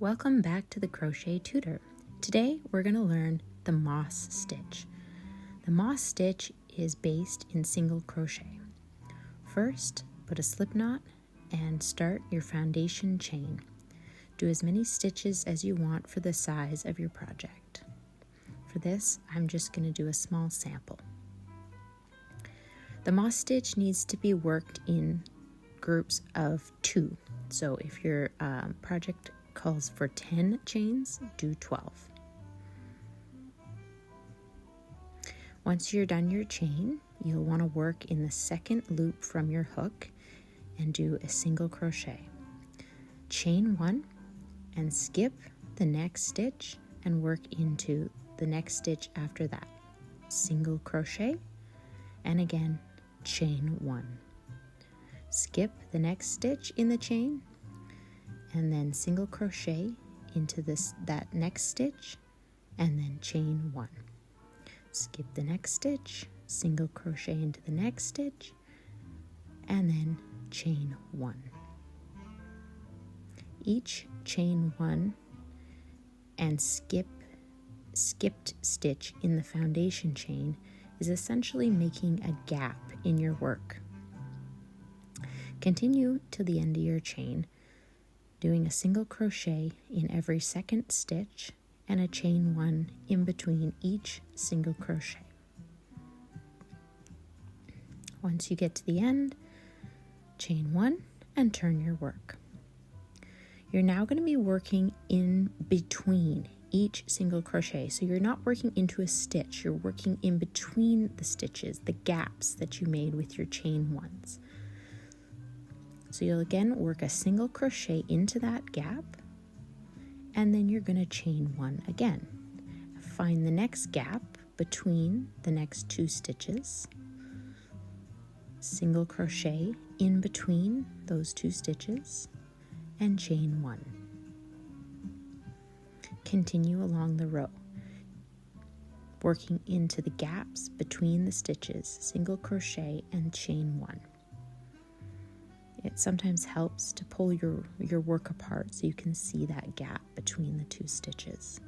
Welcome back to the Crochet Tutor. Today we're going to learn the moss stitch. The moss stitch is based in single crochet. First, put a slip knot and start your foundation chain. Do as many stitches as you want for the size of your project. For this, I'm just going to do a small sample. The moss stitch needs to be worked in groups of 2. So if your project calls for 10 chains, do 12. Once you're done your chain, you'll want to work in the second loop from your hook and do a single crochet. Chain 1 and skip the next stitch and work into the next stitch after that. Single crochet and again chain 1. Skip the next stitch in the chain and then single crochet into that next stitch and then chain 1. Skip the next stitch, single crochet into the next stitch and then chain 1. Each chain 1 and skipped stitch in the foundation chain is essentially making a gap in your work. Continue to the end of your chain, doing a single crochet in every second stitch and a chain 1 in between each single crochet. Once you get to the end, chain 1 and turn your work. You're now going to be working in between each single crochet. So you're not working into a stitch, you're working in between the stitches, the gaps that you made with your chain 1s. So you'll again work a single crochet into that gap and then you're going to chain 1 again. Find the next gap between the next 2 stitches, single crochet in between those 2 stitches and chain 1. Continue along the row, working into the gaps between the stitches, single crochet and chain 1. It sometimes helps to pull your work apart so you can see that gap between the 2 stitches.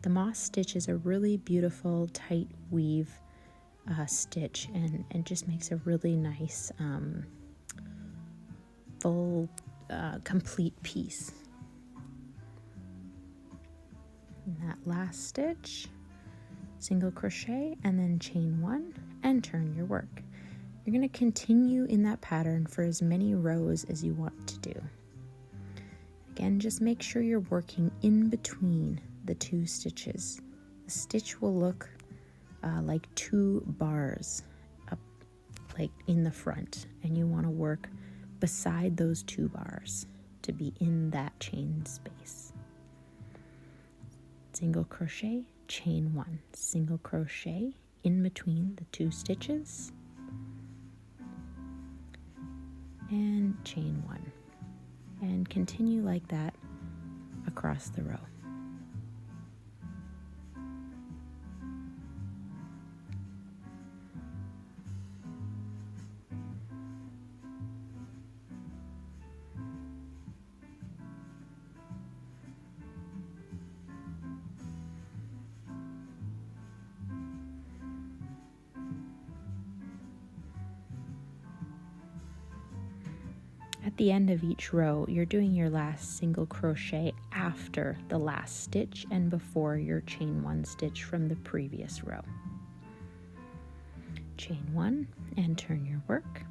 The moss stitch is a really beautiful tight weave stitch and just makes a really nice full complete piece. And that last stitch, single crochet and then chain 1 and turn your work. You're going to continue in that pattern for as many rows as you want to do. Again, just make sure you're working in between the 2 stitches. The stitch will look like 2 bars up like in the front, and you want to work beside those 2 bars to be in that chain space. Single crochet, chain 1, single crochet in between the 2 stitches and chain 1, and continue like that across the row. At the end of each row, you're doing your last single crochet after the last stitch and before your chain 1 stitch from the previous row. Chain 1 and turn your work.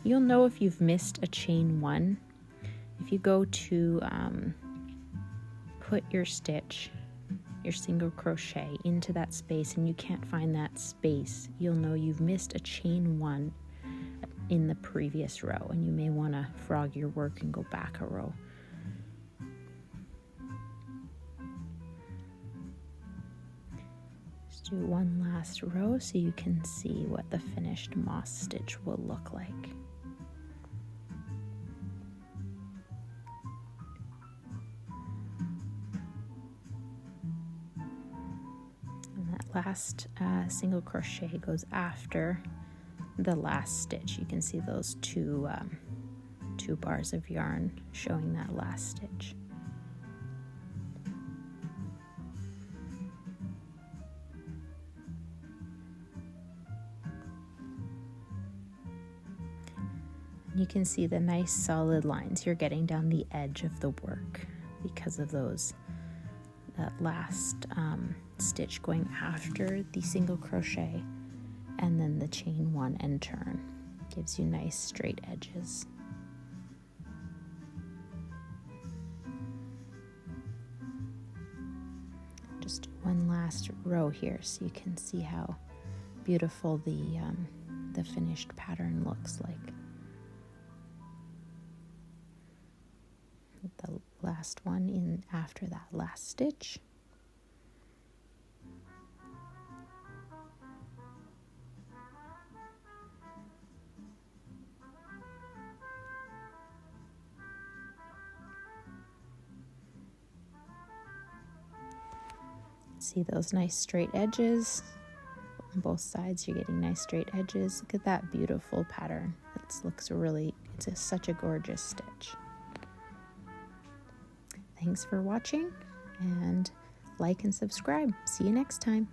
You'll know if you've missed a chain 1. If you go to put your stitch, your single crochet into that space and you can't find that space, you'll know you've missed a chain 1 in the previous row, and you may want to frog your work and go back a row. Just do one last row so you can see what the finished moss stitch will look like. And that last single crochet goes after the last stitch. You can see those two bars of yarn showing that last stitch. You can see the nice solid lines you're getting down the edge of the work because of that last stitch going after the single crochet, and then the chain 1 and turn gives you nice straight edges. Just do one last row here so you can see how beautiful the finished pattern looks like. The last one in after that last stitch. See those nice straight edges on both sides. You're getting nice straight edges. Look at that beautiful pattern. It's such a gorgeous stitch. Thanks for watching, and like and subscribe. See you next time.